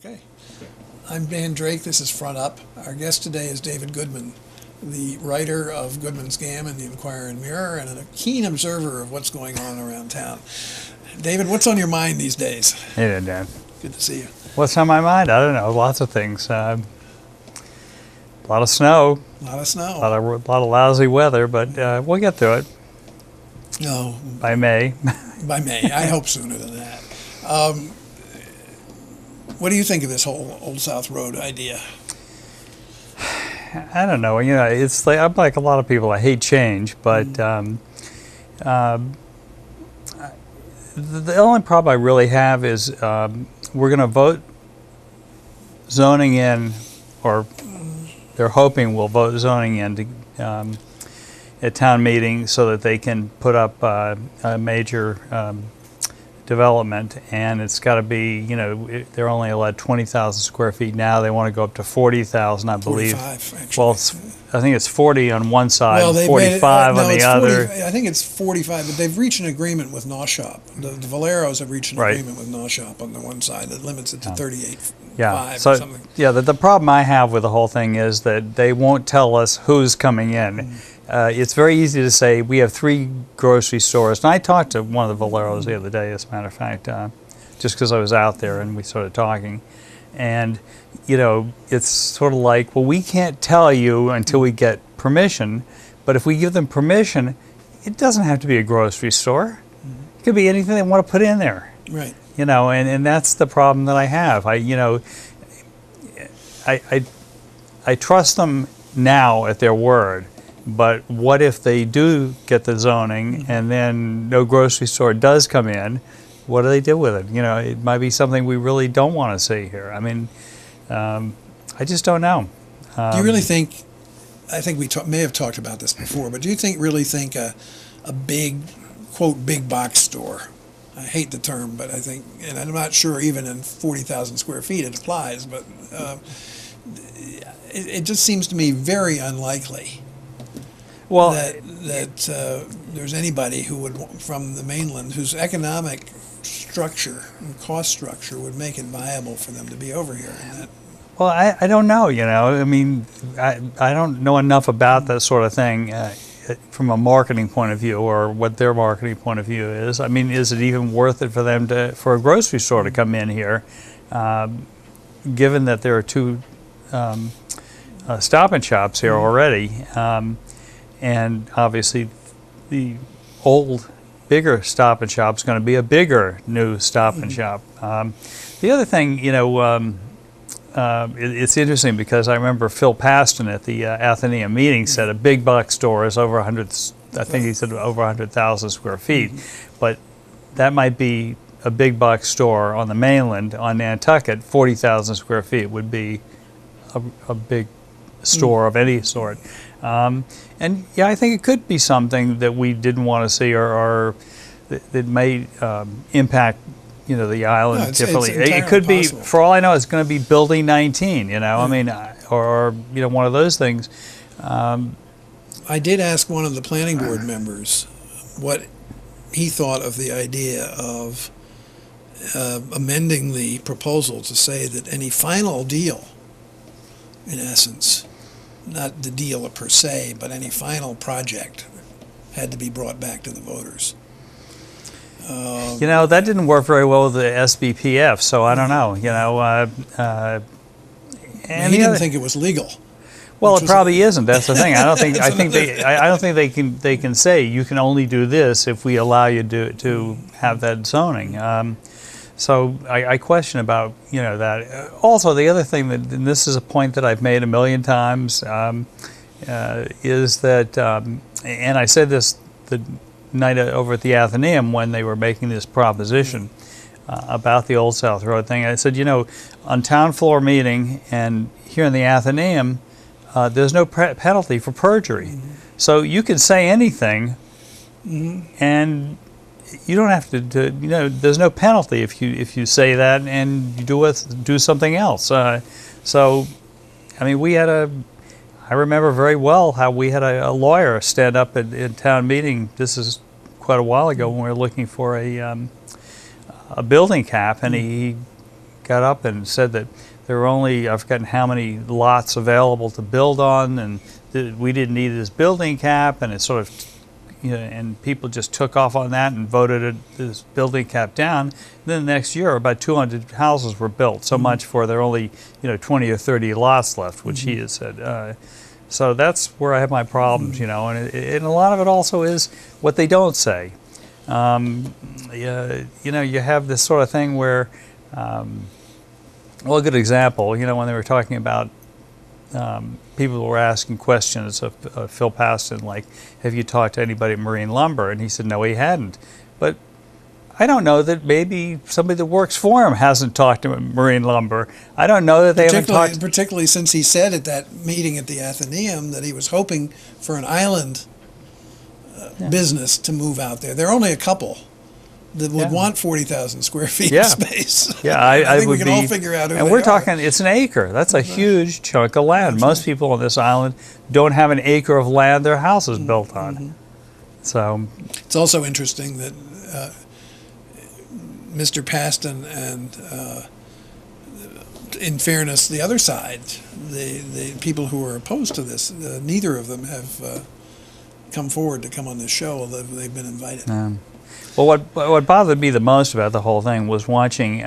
Okay. I'm Dan Drake. This is Front Up. Our guest today is David Goodman, the writer of Goodman's Gam and the Inquirer and Mirror, and a keen observer of what's going on around town. David, what's on your mind these days? Hey there, Dan. Good to see you. What's on my mind? I don't know. Lots of things. A lot of snow. A lot of snow. A lot of lousy weather, but we'll get through it. No. By May. By May. I hope sooner than that. What do you think of this whole Old South Road idea? I don't know. You know, it's like, I'm like a lot of people. I hate change, but the only problem I really have is we're going to vote zoning in, or they're hoping we'll vote zoning in to, at town meeting so that they can put up a major development, and it's got to be, you know, they're only allowed 20,000 square feet now. They want to go up to 40,000, I believe. 45, actually. Well, I think it's 40 on one side, well, and 45 on the other. 40, I think it's 45, but they've reached an agreement with Naushop. The Valeros have reached an agreement with Naushop on the one side that limits it to 38.5 or something. Yeah, the problem I have with the whole thing is that they won't tell us who's coming in. It's very easy to say we have 3 grocery stores, and I talked to one of the Valeros the other day, as a matter of fact, just because I was out there and we started talking. And, you know, it's sort of like, well, we can't tell you until we get permission, but if we give them permission, it doesn't have to be a grocery store. It could be anything they want to put in there. Right. You know, and that's the problem that I have. I trust them now at their word. But what if they do get the zoning and then no grocery store does come in? What do they do with it? You know, it might be something we really don't want to see here. I mean, I just don't know. Do you really think, I think we may have talked about this before, but do you really think a big, quote, big box store, I hate the term, but I think, and I'm not sure even in 40,000 square feet it applies, but it just seems to me very unlikely. Well, that there's anybody who would, from the mainland, whose economic structure and cost structure would make it viable for them to be over here. Well, I don't know, you know. I mean, I don't know enough about that sort of thing from a marketing point of view, or what their marketing point of view is. I mean, is it even worth it for them for a grocery store to come in here, given that there are 2 Stop and Shops here already? And obviously, the old, bigger Stop and Shop is going to be a bigger new Stop and Shop. The other thing, you know, it's interesting because I remember Phil Paston at the Athenaeum meeting said a big box store is over 100. I think he said over 100,000 square feet, but that might be a big box store on the mainland. On Nantucket, 40,000 square feet would be a big store of any sort. And yeah, I think it could be something that we didn't want to see, or that may impact, you know, the island differently. It could be, for all I know, it's going to be Building 19. You know, I mean, or you know, one of those things. I did ask one of the planning board members what he thought of the idea of amending the proposal to say that any final deal, in essence, not the deal per se, but any final project had to be brought back to the voters. You know, that didn't work very well with the SBPF, so I don't know. You know, and he didn't think it was legal. Well, it probably isn't. That's the thing. I don't think. I don't think they can say you can only do this if we allow you to have that zoning. So I question about, you know, that. Also, the other thing that, and this is a point that I've made a million times, is that, and I said this the night over at the Athenaeum when they were making this proposition about the Old South Road thing. I said, you know, on town floor meeting and here in the Athenaeum, there's no penalty for perjury. So you can say anything, and you don't have to, you know, there's no penalty if you say that and you do something else. So, I mean, I remember very well how we had a lawyer stand up at town meeting. This is quite a while ago when we were looking for a building cap, and he got up and said that there were only, I've forgotten how many lots available to build on, and we didn't need this building cap, and it sort of, and people just took off on that and voted this building cap down. And then the next year, about 200 houses were built. So much for there are only 20 or 30 lots left, which he had said. So that's where I have my problems, and a lot of it also is what they don't say. You have this sort of thing where, well, a good example, when they were talking about people were asking questions of Phil Paston, like, have you talked to anybody at Marine Lumber? And he said, no, he hadn't. But I don't know that maybe somebody that works for him hasn't talked to Marine Lumber. I don't know that they haven't talked. Particularly since he said at that meeting at the Athenaeum that he was hoping for an island business to move out there. There are only a couple that would want 40,000 square feet of space. Yeah, I think we can all figure out who and they we're are. talking, it's an acre. That's a huge chunk of land. Most people on this island don't have an acre of land their house is built on. So it's also interesting that Mr. Paston and, in fairness, the other side, the people who are opposed to this, neither of them have come forward to come on this show, although they've been invited. Well, what bothered me the most about the whole thing was watching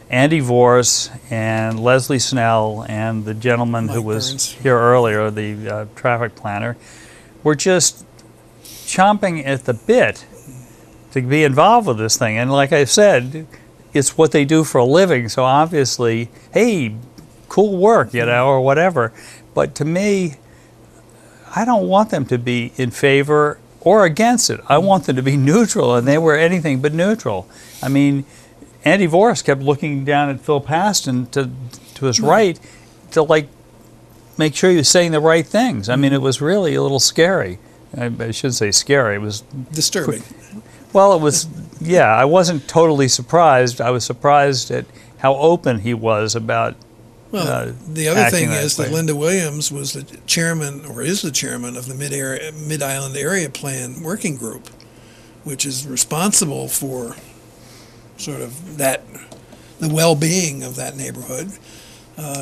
Andy Vorse and Leslie Snell and the gentleman Mike who was Burns. here earlier, the traffic planner, were just chomping at the bit to be involved with this thing. And like I said, it's what they do for a living, so obviously, hey, cool work, or whatever. But to me, I don't want them to be in favor or against it. I want them to be neutral, and they were anything but neutral. I mean, Andy Vorse kept looking down at Phil Paston to his right to, like, make sure he was saying the right things. I mean, it was really a little scary. I shouldn't say scary. It was disturbing. Well, it was, I wasn't totally surprised. I was surprised at how open he was about the other thing is that way. Linda Williams was the chairman, or is the chairman, of the Mid-Island Area Plan Working Group, which is responsible for sort of the well-being of that neighborhood.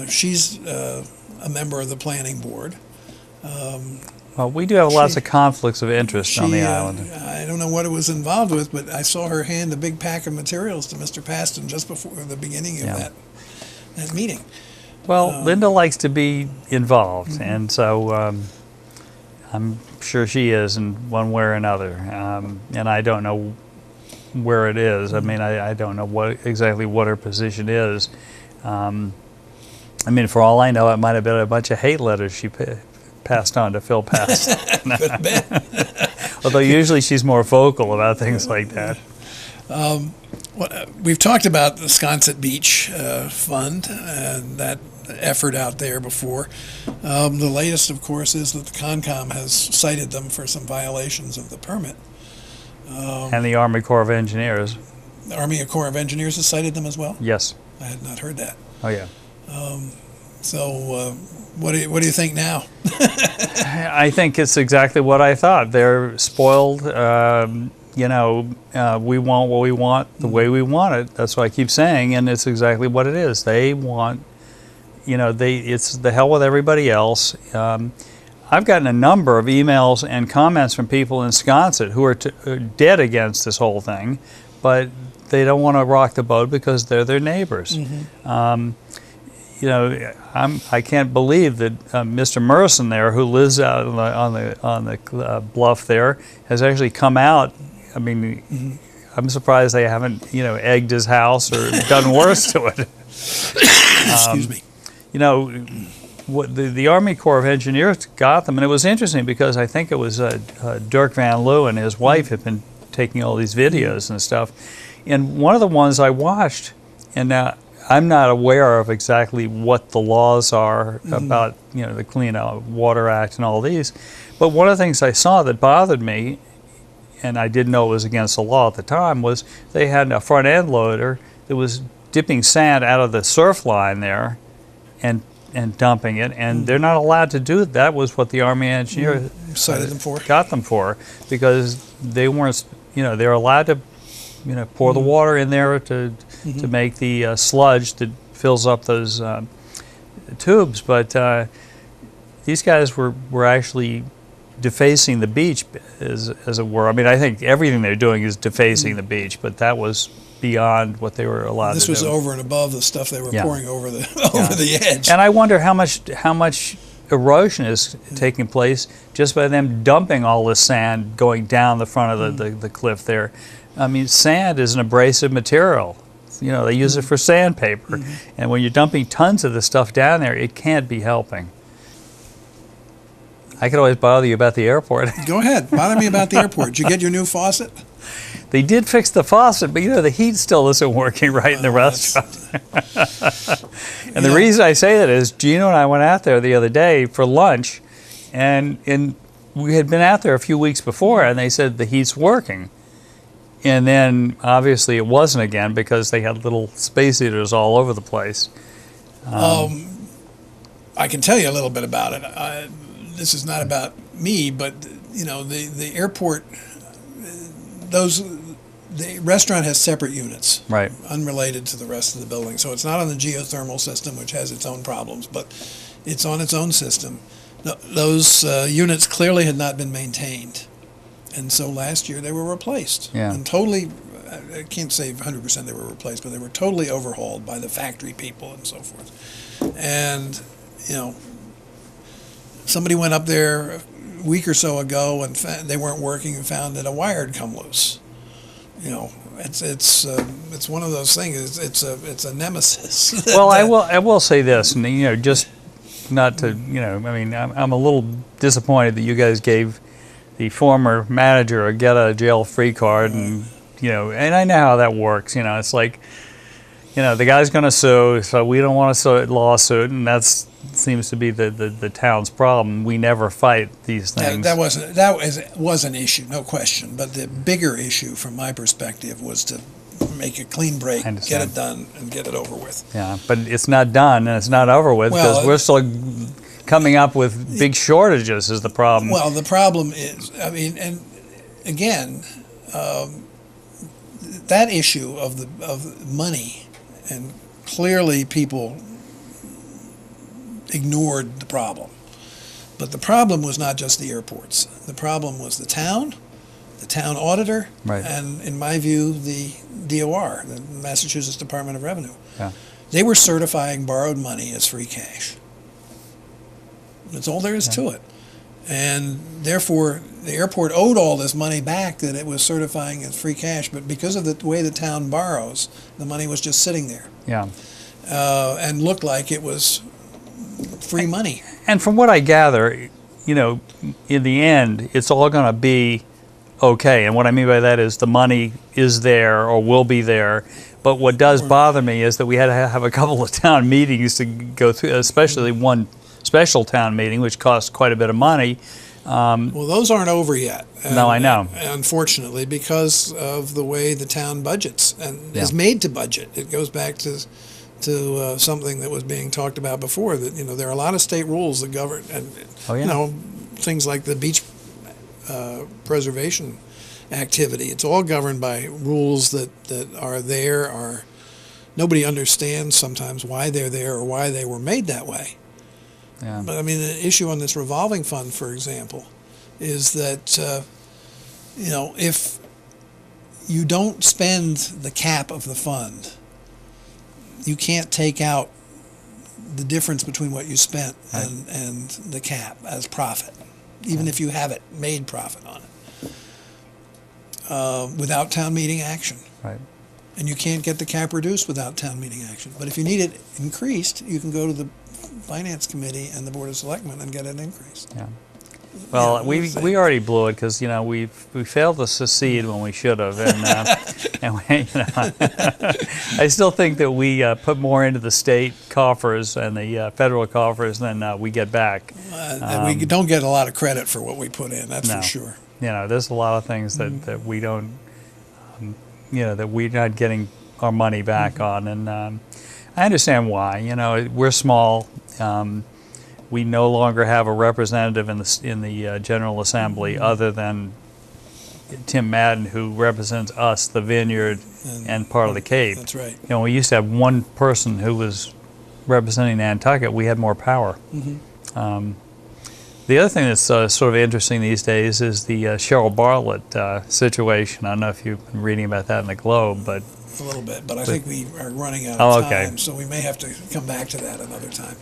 She's a member of the planning board. Well, we do have lots of conflicts of interest on the island. I don't know what it was involved with, but I saw her hand a big pack of materials to Mr. Paston just before the beginning of that meeting. Well, Linda likes to be involved, and so I'm sure she is in one way or another. And I don't know where it is. I mean, I don't know exactly what her position is. I mean, for all I know, it might have been a bunch of hate letters she passed on to Phil Paston. Although usually she's more vocal about things like that. We've talked about the Sconset Beach Fund and that effort out there before. The latest, of course, is that the Concom has cited them for some violations of the permit. And the Army Corps of Engineers. The Army Corps of Engineers has cited them as well? Yes. I had not heard that. Oh, yeah. So what do you think now? I think it's exactly what I thought. They're spoiled. We want what we want the way we want it. That's what I keep saying, and it's exactly what it is. They want, it's the hell with everybody else. I've gotten a number of emails and comments from people in Sconset who are dead against this whole thing, but they don't want to rock the boat because they're their neighbors. I can't believe that Mr. Merson there, who lives out on the bluff there, has actually come out. I mean, I'm surprised they haven't, egged his house or done worse to it. Excuse me. What the Army Corps of Engineers got them, and it was interesting because I think it was Dirk Van Leeuw and his wife had been taking all these videos and stuff. And one of the ones I watched, and now I'm not aware of exactly what the laws are about, the Clean Water Act and all these, but one of the things I saw that bothered me, and I didn't know it was against the law at the time, was they had a front end loader that was dipping sand out of the surf line there and dumping it, and they're not allowed to do it. That was what the Army engineer cited them for. Got them for, because they weren't, they're allowed to, pour the water in there to to make the sludge that fills up those tubes. But these guys were actually defacing the beach, as it were. I mean, I think everything they're doing is defacing the beach, but that was beyond what they were allowed to do. This was over and above the stuff they were pouring over the over the edge. And I wonder how much erosion is taking place just by them dumping all this sand going down the front of the cliff there. I mean, sand is an abrasive material. You know, they use it for sandpaper. And when you're dumping tons of this stuff down there, it can't be helping. I could always bother you about the airport. Go ahead. Bother me about the airport. Did you get your new faucet? They did fix the faucet, but you know, the heat still isn't working right in the restaurant. And the reason I say that is Gino and I went out there the other day for lunch, and we had been out there a few weeks before, and they said the heat's working. And then obviously it wasn't again because they had little space heaters all over the place. I can tell you a little bit about it. This is not about me, but you know, the airport, the restaurant has separate units, right, unrelated to the rest of the building. So it's not on the geothermal system, which has its own problems, but it's on its own system. Those units clearly had not been maintained, and so last year they were replaced. Yeah. And totally, I can't say 100% they were replaced, but they were totally overhauled by the factory people and so forth. And you know, somebody went up there a week or so ago and they weren't working and found that a wire had come loose. You know, it's one of those things. It's a nemesis. Well, I will say this, and you know, just not to, you know, I mean, I'm a little disappointed that you guys gave the former manager a get out of jail free card, and you know, and I know how that works. You know, it's like, you know, the guy's going to sue, so we don't want to lawsuit, and that seems to be the town's problem. We never fight these things. That was an issue, no question. But the bigger issue, from my perspective, was to make a clean break, get it done, and get it over with. Yeah, but it's not done and it's not over with because we're still coming up with big shortages. Is the problem? Well, the problem is, I mean, and again, that issue of money. And clearly people ignored the problem. But the problem was not just the airports. The problem was the town auditor, right, and in my view, the DOR, the Massachusetts Department of Revenue. Yeah. They were certifying borrowed money as free cash. That's all there is to it. And therefore, the airport owed all this money back that it was certifying as free cash, but because of the way the town borrows, the money was just sitting there. Yeah. And looked like it was free money. And from what I gather, you know, in the end, it's all going to be okay. And what I mean by that is the money is there or will be there. But what does bother me is that we had to have a couple of town meetings to go through, especially one special town meeting, which cost quite a bit of money. Well, those aren't over yet. No, I know. Unfortunately, because of the way the town budgets and is made to budget. It goes back to something that was being talked about before, that, you know, there are a lot of state rules that govern, and you know, things like the beach preservation activity. It's all governed by rules that are there. Nobody understands sometimes why they're there or why they were made that way. Yeah. But I mean, the issue on this revolving fund, for example, is that you know, if you don't spend the cap of the fund, you can't take out the difference between what you spent and the cap as profit, even if you have it made profit on it, without town meeting action. Right. And you can't get the cap reduced without town meeting action. But if you need it increased, you can go to the Finance Committee and the Board of Selectmen and get it increased. Yeah. Well, we already blew it because, you know, we failed to secede when we should have, and you know, I still think that we put more into the state coffers and the federal coffers than we get back. We don't get a lot of credit for what we put in. That's for sure. You know, there's a lot of things that we don't, you know, that we're not getting our money back on, and I understand why. You know, we're small. We no longer have a representative in the General Assembly other than Tim Madden, who represents us, the vineyard, and part of the Cape. That's right. You know, we used to have one person who was representing Nantucket. We had more power. The other thing that's sort of interesting these days is the Cheryl Bartlett situation. I don't know if you've been reading about that in the Globe, but a little bit, but I think we are running out of time, so we may have to come back to that another time.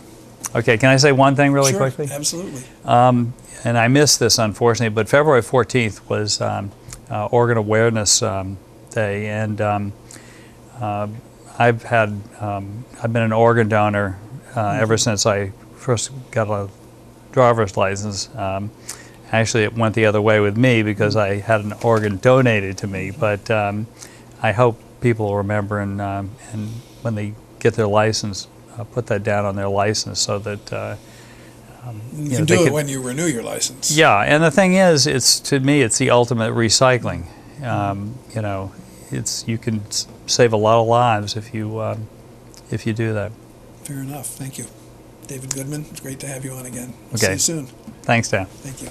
Okay, can I say one thing really quickly? Absolutely. And I missed this, unfortunately, but February 14th was Organ Awareness Day, and I've been an organ donor ever since I first got a driver's license. Actually, it went the other way with me because I had an organ donated to me, but I hope people will remember and when they get their license, put that down on their license so that you can do it when you renew your license. Yeah, and the thing is, to me, it's the ultimate recycling. You know, you can save a lot of lives if you do that. Fair enough. Thank you, David Goodman. It's great to have you on again. Okay. See you soon. Thanks, Dan. Thank you.